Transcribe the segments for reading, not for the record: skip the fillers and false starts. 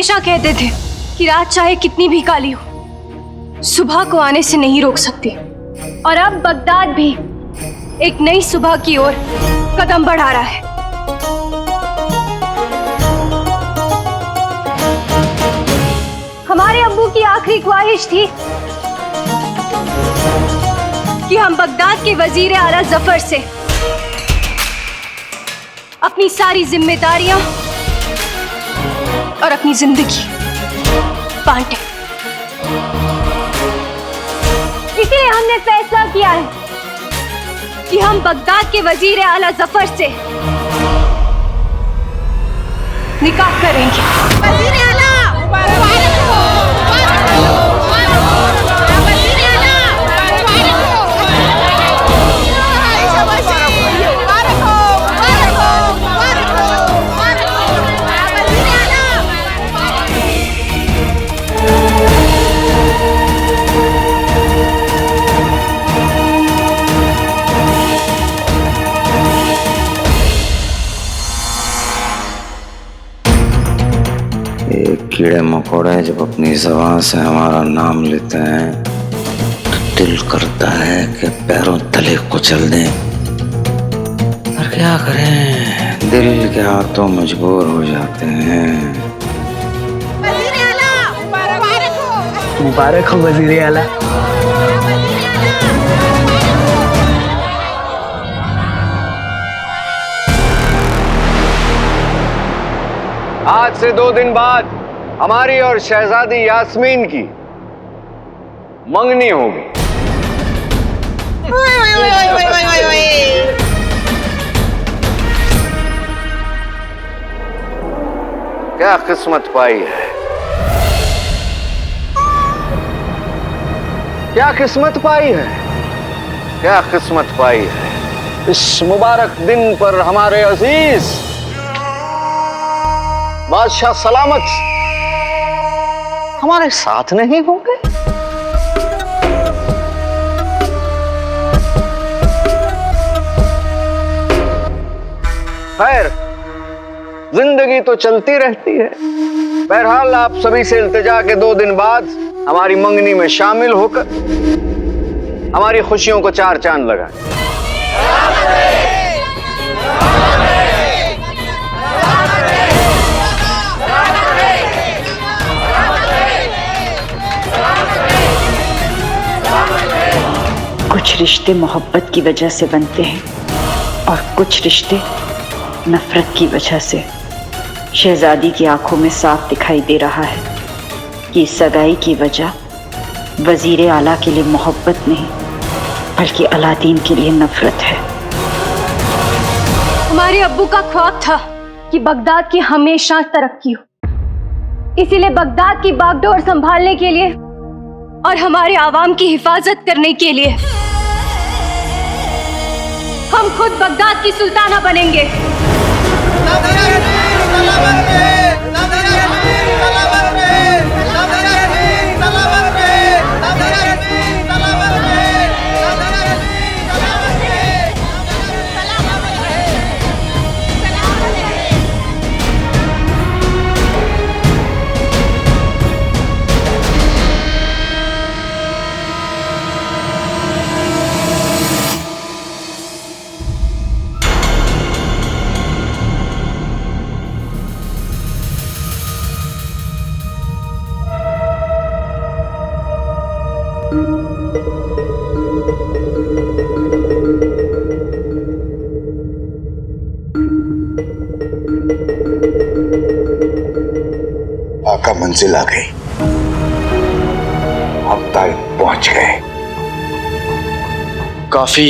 हमेशा कहते थे कि रात चाहे कितनी भी काली हो, सुबह को आने से नहीं रोक सकती। और अब बगदाद भी एक नई सुबह की ओर कदम बढ़ा रहा है। हमारे अब्बू की आखिरी ख्वाहिश थी कि हम बगदाद के वजीर आला जफर से अपनी सारी जिम्मेदारियां और अपनी जिंदगी बांटे। इसलिए हमने फैसला किया है कि हम बगदाद के वजीर आला जफर से निकाह करेंगे। वजीर आला मुबारक हो, मुबारक हो, मुबारक हो, वजीर आला मुबारक हो, आयशा बशी मुबारक हो, मुबारक हो, मुबारक हो, मुबारक हो, वजीर आला। कीड़े मकोड़े जब अपनी ज़बान से हमारा नाम लेते हैं तो दिल करता है कि पैरों तले कुचल दें, पर क्या करें, दिल के हाथों मजबूर हो जाते हैं। वजीर आला मुबारक हो, मुबारक हो वजीर आला। आज से 2 दिन बाद हमारी और शहजादी यास्मीन की मंगनी होगी। क्या किस्मत पाई है, क्या किस्मत पाई है, क्या किस्मत पाई है। इस मुबारक दिन पर हमारे अजीज बादशाह सलामत हमारे साथ नहीं होंगे। खैर, जिंदगी तो चलती रहती है। बहरहाल आप सभी से इल्तिजा के 2 दिन बाद हमारी मंगनी में शामिल होकर हमारी खुशियों को 4 चांद लगाएं। कुछ रिश्ते मोहब्बत की वजह से बनते हैं और कुछ रिश्ते नफरत की वजह से। शहजादी की आंखों में साफ दिखाई दे रहा है कि सगाई की वजह वजीर आला के लिए मोहब्बत नहीं बल्कि अलादीन के लिए नफरत है। हमारे अब्बू का ख्वाब था कि बगदाद की हमेशा तरक्की हो, इसीलिए बगदाद की बागडोर संभालने के लिए और हमारे आवाम की हिफाजत करने के लिए हम खुद बगदाद की सुल्ताना बनेंगे। आका मंजिल आ गई, हम ताइफ पहुंच गए। काफी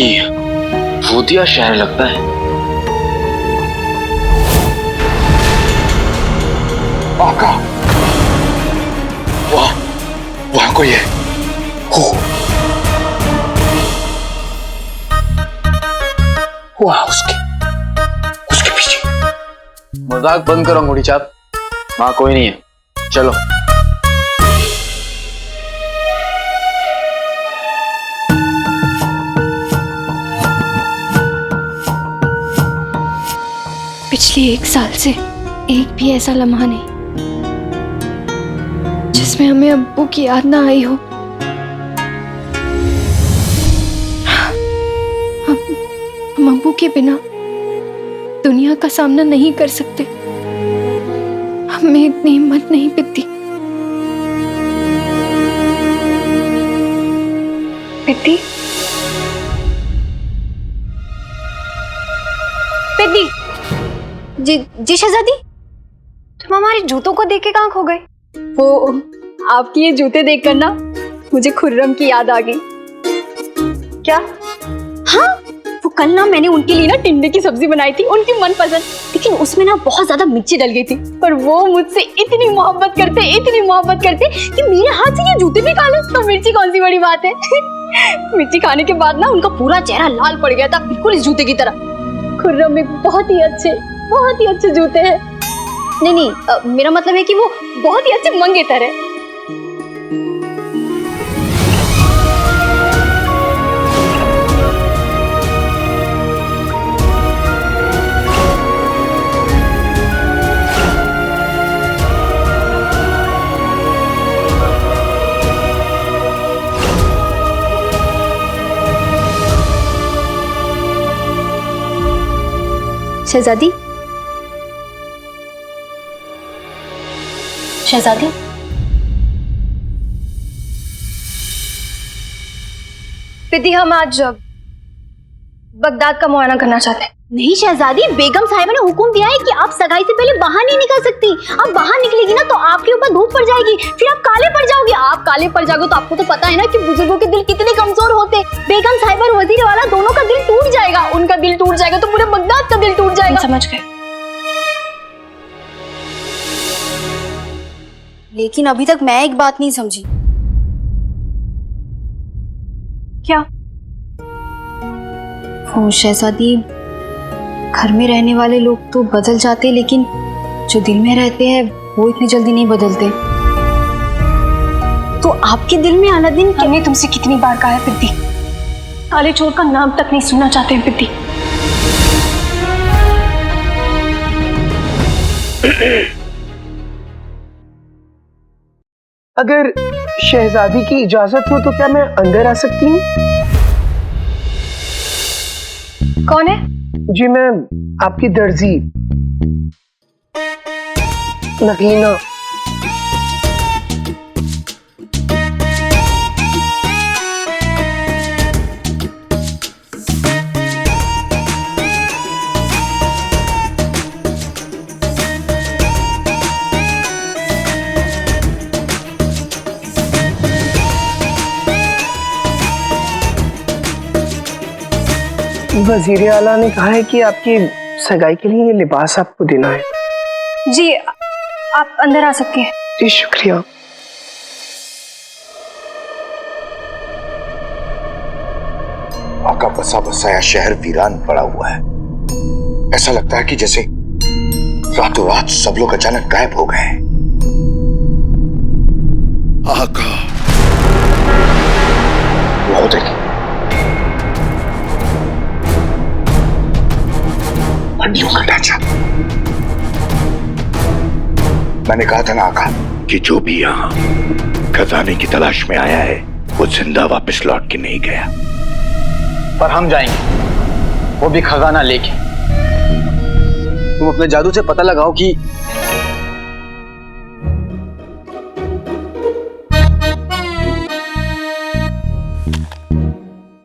भूतिया शहर लगता है। आका, वहां कोई है। वहां उसके पीछे। मजाक बंद करो अंगूठी चाप, वहां कोई नहीं है, चलो। पिछले 1 साल से एक भी ऐसा लम्हा नहीं जिसमें हमें अब्बू की याद ना आई हो। हम अब्बू के बिना दुनिया का सामना नहीं कर सकते। हमें इतनी हिम्मत नहीं पिद्दी। पिद्दी, पिद्दी, जी शहजादी, तुम हमारे जूतों को देख के कहाँ खो गए? वो आपकी ये जूते देखकर ना मुझे खुर्रम की याद आ गई। क्या? हाँ, वो कल ना मैंने उनके लिए ना टिंडे की सब्जी बनाई थी, उनकी मनपसंद, लेकिन उसमें ना बहुत ज्यादा मिर्ची डल गई थी। पर वो मुझसे इतनी मोहब्बत करते कि मेरे हाथ से ये जूते भी खा ले तो मिर्ची कौन सी बड़ी बात है। मिर्ची खाने के बाद ना उनका पूरा चेहरा लाल पड़ गया था, बिल्कुल इस जूते की तरह। खुर्रम में बहुत ही अच्छे जूते हैं। नहीं, मेरा मतलब है कि वो बहुत ही अच्छे मंगेतर है। शहजादी, पिद्दी, हम आज बगदाद का मुआयना करना चाहते हैं। नहीं शहजादी, बेगम साहिबा ने हुक्म दिया है कि आप सगाई से पहले बाहर नहीं निकल सकती। आप बाहर निकलेगी ना तो आपके ऊपर धूप पड़ जाएगी, फिर आप काले पड़ जाओगे। आप काले पड़ जाओगे तो आपको तो पता है ना कि बुजुर्गों के दिल कितने कमजोर होते हैं। बेगम साहिबा और वजीर वाला दोनों का दिल टूट जाएगा। उनका दिल टूट जाएगा तो पूरे बगदाद का दिल टूट जाएगा। समझ गए। लेकिन अभी तक मैं एक बात नहीं समझी। क्या? वो शहजादी, घर में रहने वाले लोग तो बदल जाते, लेकिन जो दिल में रहते हैं वो इतनी जल्दी नहीं बदलते। तो आपके दिल में अलादीन क्या? हमने तुमसे कितनी बार कहा है पिद्दी, काले चोर का नाम तक नहीं सुनना चाहते हैं पिद्दी। अगर शहजादी की इजाजत हो तो क्या मैं अंदर आ सकती हूँ? कौन है? जी मैं आपकी दर्जी नगीना। वजीर आला ने कहा है कि आपकी सगाई के लिए ये लिबास आपको देना है। जी, आप अंदर आ सकती हैं। जी शुक्रिया। आका, बसा बसाया शहर वीरान पड़ा हुआ है। ऐसा लगता है कि जैसे रातों रात सब लोग अचानक गायब हो गए। आका, वो देखिए, हड्डियों का ढांचा। मैंने कहा था ना आका कि जो भी यहाँ खजाने की तलाश में आया है वो जिंदा वापस लौट के नहीं गया। पर हम जाएंगे, वो भी खजाना लेके। तुम अपने जादू से पता लगाओ कि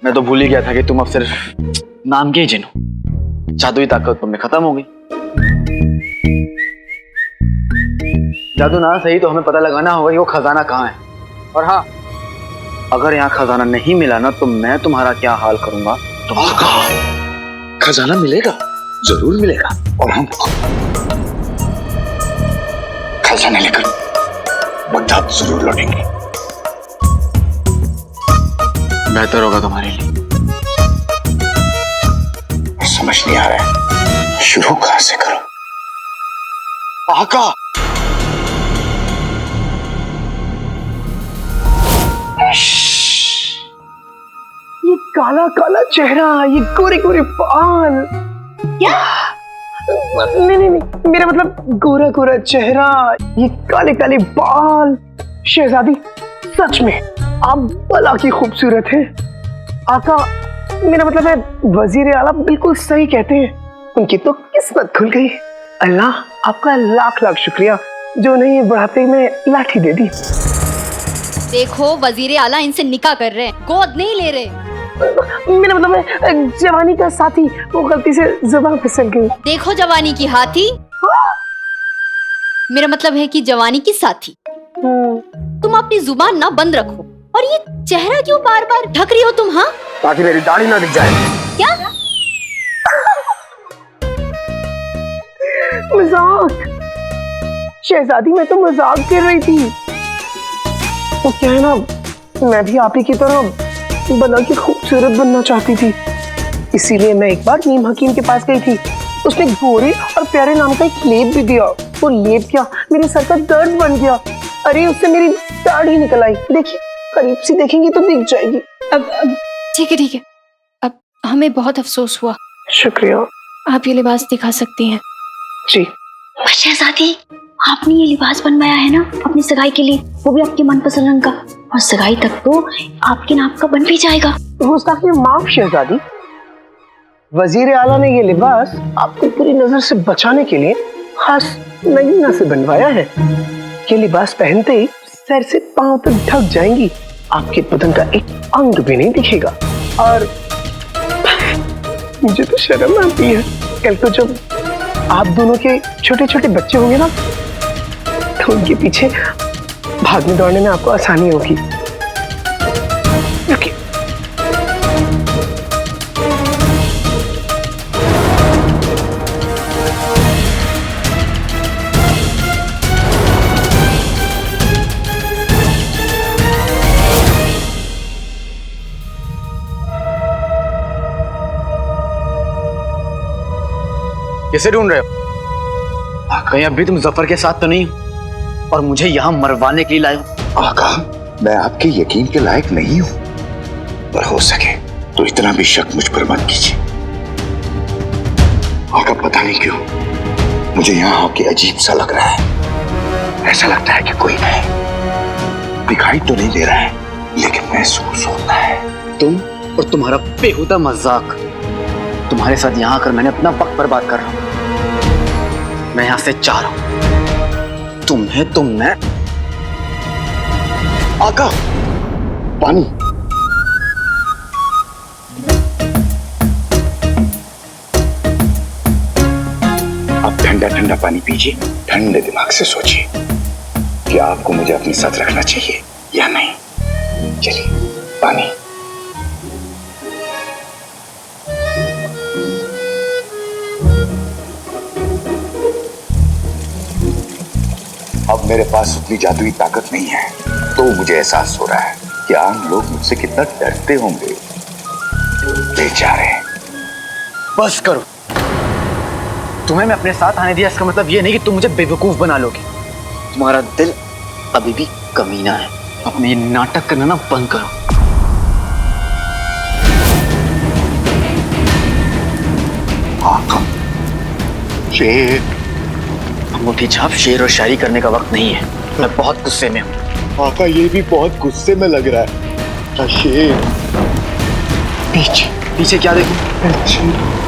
मैं तो भूल ही गया था कि तुम अब सिर्फ नाम के ही जिन हो। जादुई ताकत तुम में खत्म हो गई। जादू ना सही तो हमें पता लगाना होगा कि वो खजाना कहाँ है। और हाँ, अगर यहाँ खजाना नहीं मिला ना तो मैं तुम्हारा क्या हाल करूंगा। तुम खजाना मिलेगा, जरूर मिलेगा, और हम खजाना लेकर बगदाद जरूर लौटेंगे। बेहतर होगा तुम्हारे लिए। समझ नहीं आ रहा है शुरू कहां से करूं। आका, ये काला काला चेहरा, ये गोरे गोरे बाल। क्या? नहीं, मेरा मतलब गोरा गोरा चेहरा, ये काले काले बाल, शहजादी, सच में आप भला की खूबसूरत हैं। आका, मेरा मतलब है वजीर आला बिल्कुल सही कहते हैं, उनकी तो किस्मत खुल गई। अल्लाह आपका लाख लाख शुक्रिया जो उन्हें ये बुढ़ापे में लाठी दे दी। देखो वजीर आला इनसे निकाह कर रहे हैं, गोद नहीं ले रहे। मेरा मतलब है जवानी का साथी, वो गलती से जुबान फिसल गई। देखो जवानी की हाथी, मेरा मतलब है कि जवानी की साथी। तुम अपनी जुबान ना बंद रखो। और ये चेहरा क्यों बार बार ढक रही हो तुम? हाँ, ताकि मेरी दाढ़ी ना दिख जाए। क्या मजाक शहजादी, मैं तो मजाक कर रही थी। वो क्या है ना, मैं भी आप ही की तरह बना के खूबसूरत बनना चाहती थी, इसीलिए मैं एक बार नीम हकीम के पास गई थी। उसने गोरे और प्यारे नाम का एक लेप भी दिया। वो लेप क्या, मेरे सर का दर्द बन गया। अरे उससे मेरी दाढ़ी निकल आई। देखिए, करीब से देखेंगी तो दिख जाएगी। अब ठीक है ठीक है, अब हमें बहुत अफसोस हुआ। शुक्रिया। आप ये लिबास दिखा सकती हैं। जी। शहजादी, आपने ये लिबास बनवाया है ना अपनी सगाई के लिए, वो भी आपके मनपसंद रंग का, और सगाई तक तो आपके नाप का बन भी जाएगा। गुस्ताखी माफ शहजादी, वजीर आला ने ये लिबास आपको पूरी नजर से बचाने के लिए खास नगीना से बनवाया है। ये लिबास पहनते ही सर से पांव तक ढक जाएंगी, आपके बदन का एक अंग भी नहीं दिखेगा। और मुझे तो शर्म आती है, कल को जब आप दोनों के छोटे छोटे बच्चे होंगे ना, तो उनके पीछे भागने दौड़ने में आपको आसानी होगी। ओके। किसे ढूंढ रहे हो? कहीं अभी तुम जफर के साथ तो नहीं हो और मुझे यहाँ मरवाने के लिए लाए हो? आका, मैं आपके यकीन के लायक नहीं हूं, पर हो सके तो इतना भी शक मुझ पर मत कीजिए। आका, पता नहीं क्यों मुझे यहाँ आके अजीब सा लग रहा है। ऐसा लगता है कि कोई नहीं, दिखाई तो नहीं दे रहा है, लेकिन महसूस होता है। तुम और तुम्हारा बेहुदा मजाक। तुम्हारे साथ यहाँ आकर मैंने अपना वक्त बर्बाद कर रहा हूँ। मैं यहाँ से जा रहा हूँ। तुम्हें तो मैं। आका, पानी। आप ठंडा ठंडा पानी पीजिए, ठंडे दिमाग से सोचिए कि आपको मुझे अपने साथ रखना चाहिए या नहीं। चलिए, पानी। अब मेरे पास उतनी जादुई ताकत नहीं है, तो मुझे एहसास हो रहा है कि आम लोग मुझसे कितना डरते होंगे। बेचारे। बस करो। तुम्हें मैं अपने साथ आने दिया, इसका मतलब ये नहीं कि तुम मुझे बेवकूफ बना लोगे। तुम्हारा दिल अभी भी कमीना है। अपने ये नाटक करना ना बंद करो। आका, शेर। अंगूठी छाप शेर और शायरी करने का वक्त नहीं है। मैं बहुत गुस्से में हूँ। आका, ये भी बहुत गुस्से में लग रहा है। शेर। पीछे पीछे क्या देखूं?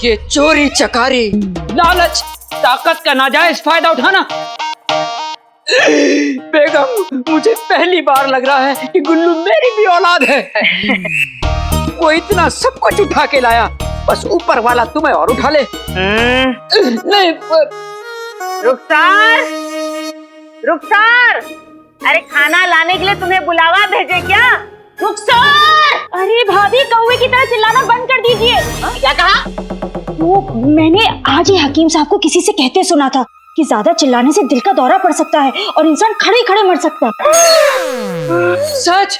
ये चोरी चकारी, लालच, ताकत का नाजायज फायदा उठाना। बेगम, मुझे पहली बार लग रहा है कि गुल्लू मेरी भी औलाद है। वो इतना सब कुछ उठा के लाया, बस ऊपर वाला तुम्हें और उठा ले। नहीं। रुखसार, रुखसार, अरे खाना लाने के लिए तुम्हें बुलावा भेजे क्या? रुखसार! अरे भाभी, कौवे की तरह चिल्लाना बंद कर दीजिए। क्या कहा? वो मैंने आज ही हकीम साहब को किसी से कहते सुना था कि ज्यादा चिल्लाने से दिल का दौरा पड़ सकता है और इंसान खड़े खड़े मर सकता है। सच?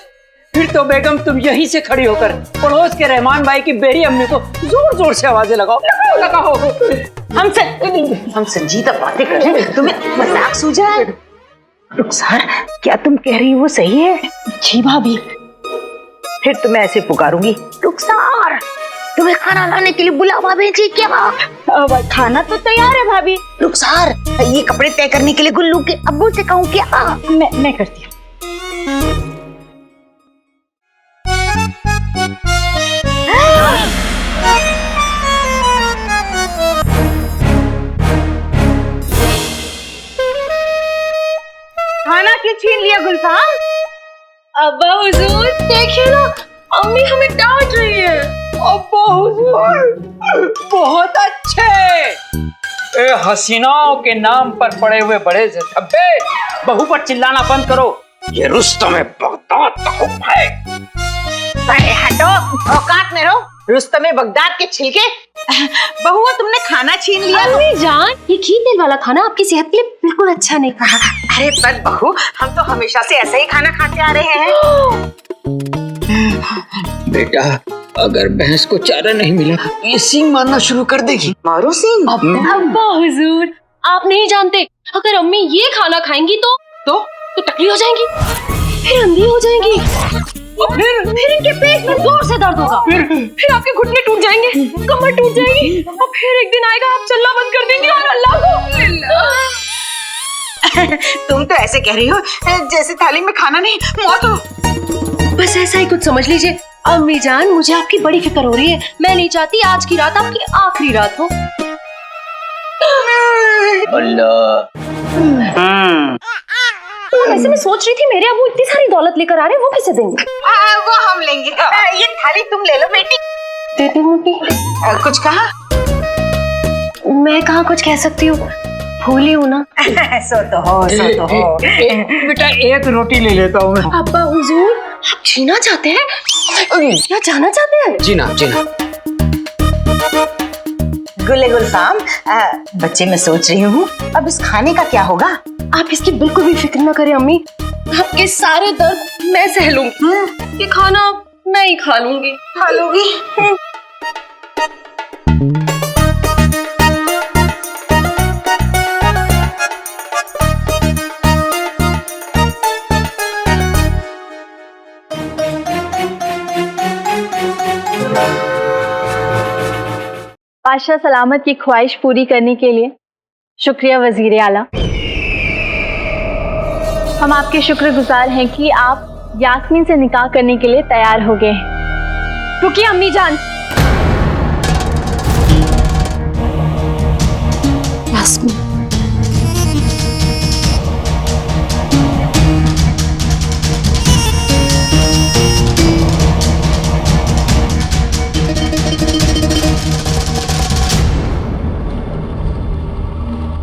फिर तो बेगम तुम यहीं से खड़ी होकर पड़ोस के रहमान भाई की बेरी अम्मी को जोर जोर से आवाजें लगाओ, लगाओ। हम संजीदा बातें कर रहे हैं, तुम्हें मजाक सूझा है? रुखसार, क्या तुम कह रही हो वो सही है? जी भाभी। फिर तुम्हें ऐसे पुकारूंगी, रुखसार तुम्हें खाना लाने के लिए बुलावा भेजी क्या? अब खाना तो तैयार है भाभी। रुखसार, ये कपड़े तय करने के लिए गुल्लू के अब्बू से कहूँ क्या? मैं करती हूँ। खाना क्यों छीन लिया गुलफाम? अब्बा हुजूर देखिए ना, अम्मी हमें डांट रही है। अब्बा हुजूर बहुत अच्छे। ए हसीनाओं के नाम पर पड़े हुए बड़े से धब्बे, बहू पर चिल्लाना बंद करो। ये रुस्तम बगदाद का हुक्म है। अरे हटो, औकात में रहो। रुस्तम बगदाद के छिलके। बहू तुमने खाना छीन लिया। अम्मी जान, ये घी तेल वाला खाना आपकी सेहत के लिए बिल्कुल अच्छा नहीं। अरे पर बहू, हम तो हमेशा से ऐसा ही खाना खाते आ रहे हैं। बेटा, अगर भैंस को चारा नहीं मिला ये सींग मारना शुरू कर देगी। मारो सिंह। अब्बा हुजूर, आप नहीं जानते, अगर अम्मी ये खाना खाएंगी तो टकली हो जाएंगी, फिर अंधी हो जाएंगी, और फिर इनके पेट में जोर से दर्द होगा, फिर आपके घुटने टूट जाएंगे, कमर टूट जाएगी, और फिर एक दिन आएगा आप चलना बंद कर देंगे और अल्लाह को। तुम तो ऐसे कह रही हो जैसे थाली में खाना नहीं मौत हो। बस ऐसा ही कुछ समझ लीजिए। अम्मी जान, मुझे आपकी बड़ी फिक्र हो रही है। मैं नहीं चाहती आज की रात आपकी आखिरी रात हो। अल्लाह। वैसे मैं सोच रही थी, मेरे अबू इतनी सारी दौलत लेकर आ रहे हैं, वो किसे देंगे? वो हम लेंगे। ये थाली तुम ले लो बेटी। दे दे मुझे। कुछ कहा? मैं कहाँ कुछ कह सकती हूँ, भूली हूँ ना। सो तो हो। बेटा एक रोटी ले लेता हूँ मैं। अब्बा हुजूर, आप जीना चाहते हैं या जाना चाहते हैं? जीना। गुले गुलफाम, बच्चे मैं सोच रही हूँ अब इस खाने का क्या होगा? आप इसकी बिल्कुल भी फिक्र ना करें अम्मी, आपके सारे दर्द मैं सह लूंगी। ये खाना मैं ही खा लूंगी। खा लोगी? बादशाह सलामत की ख्वाहिश पूरी करने के लिए शुक्रिया वजीर आला। हम आपके शुक्रगुजार हैं कि आप यास्मीन से निकाह करने के लिए तैयार हो गए हैं। रुकिए अम्मी जान। यास्मीन,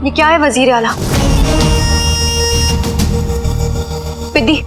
ये क्या है वजीर आला? पिद्दी,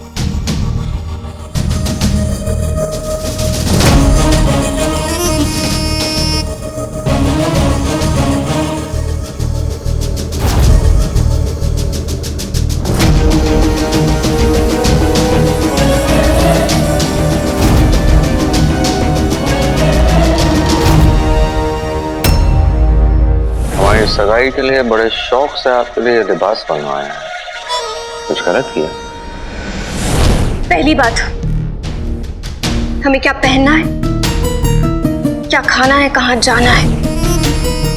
सगाई के लिए बड़े शौक से आपके लिए लिबास बनवाया है। कुछ गलत किया? पहली बात, हमें क्या पहनना है, क्या खाना है, कहाँ जाना है,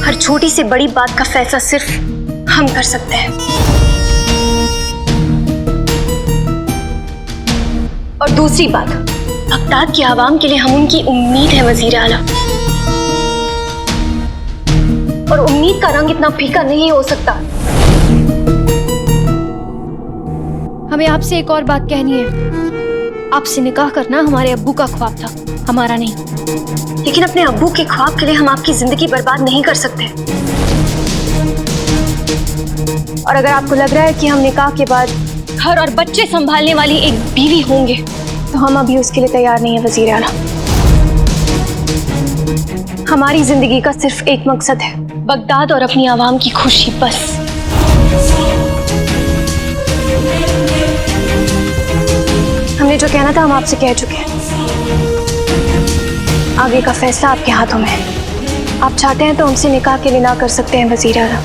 हर छोटी से बड़ी बात का फैसला सिर्फ हम कर सकते हैं। और दूसरी बात, बगदाद की आवाम के लिए हम उनकी उम्मीद है वजीर आला, और उम्मीद का रंग इतना फीका नहीं हो सकता। हमें आपसे एक और बात कहनी है। आपसे निकाह करना हमारे अब्बू का ख्वाब था, हमारा नहीं। लेकिन अपने अब्बू के ख्वाब के लिए हम आपकी जिंदगी बर्बाद नहीं कर सकते। और अगर आपको लग रहा है कि हम निकाह के बाद घर और बच्चे संभालने वाली एक बीवी होंगे, तो हम अभी उसके लिए तैयार नहीं है वजीर आला। हमारी जिंदगी का सिर्फ एक मकसद है, बगदाद और अपनी आवाम की खुशी, बस। हमने जो कहना था हम आपसे कह चुके हैं। आगे का फैसला आपके हाथों में है। आप चाहते हैं तो हमसे निकाह के लिए ना कर सकते हैं वजीर आज़म।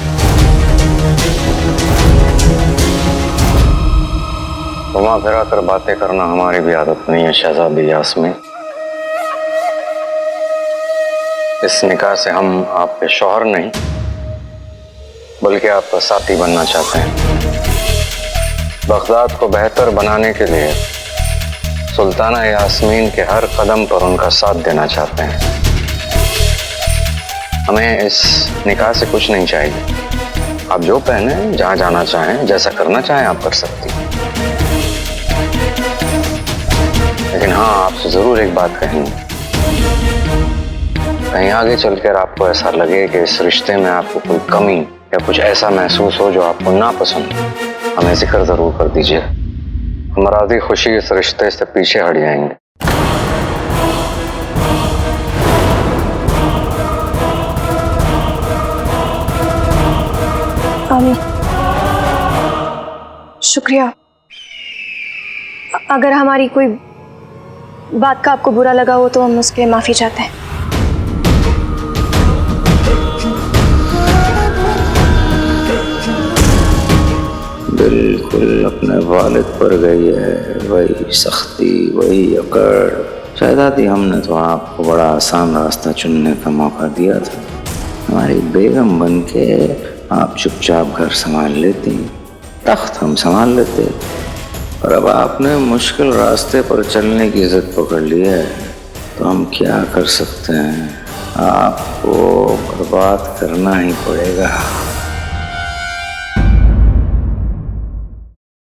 घुमा फिरा कर बातें करना हमारी भी आदत नहीं है शहजादी यास्मीन। इस निकाह से हम आपके शौहर नहीं बल्कि आपका साथी बनना चाहते हैं। बगदाद को बेहतर बनाने के लिए सुल्ताना यास्मीन के हर कदम पर उनका साथ देना चाहते हैं। हमें इस निकाह से कुछ नहीं चाहिए। आप जो पहने, जहां जाना चाहें, जैसा करना चाहें आप कर सकती हैं। लेकिन हाँ, आपसे जरूर एक बात कहेंगे, कहीं आगे चलकर आपको ऐसा लगे कि इस रिश्ते में आपको कोई कमी या कुछ ऐसा महसूस हो जो आपको नापसंद हो, हमें जिक्र जरूर कर दीजिए। हमारी खुशी इस रिश्ते से पीछे हट जाएंगे। शुक्रिया। अगर हमारी कोई बात का आपको बुरा लगा हो तो हम उसके माफी चाहते हैं। बिल्कुल अपने वालिद पर गई है, वही सख्ती, वही अकड़। शहजादी, हमने तो आपको बड़ा आसान रास्ता चुनने का मौका दिया था। हमारी बेगम बन के आप चुपचाप घर संभाल लेती, तख्त हम संभाल लेते। और अब आपने मुश्किल रास्ते पर चलने की जिद पकड़ ली है तो हम क्या कर सकते हैं। आपको बर्बाद करना ही पड़ेगा।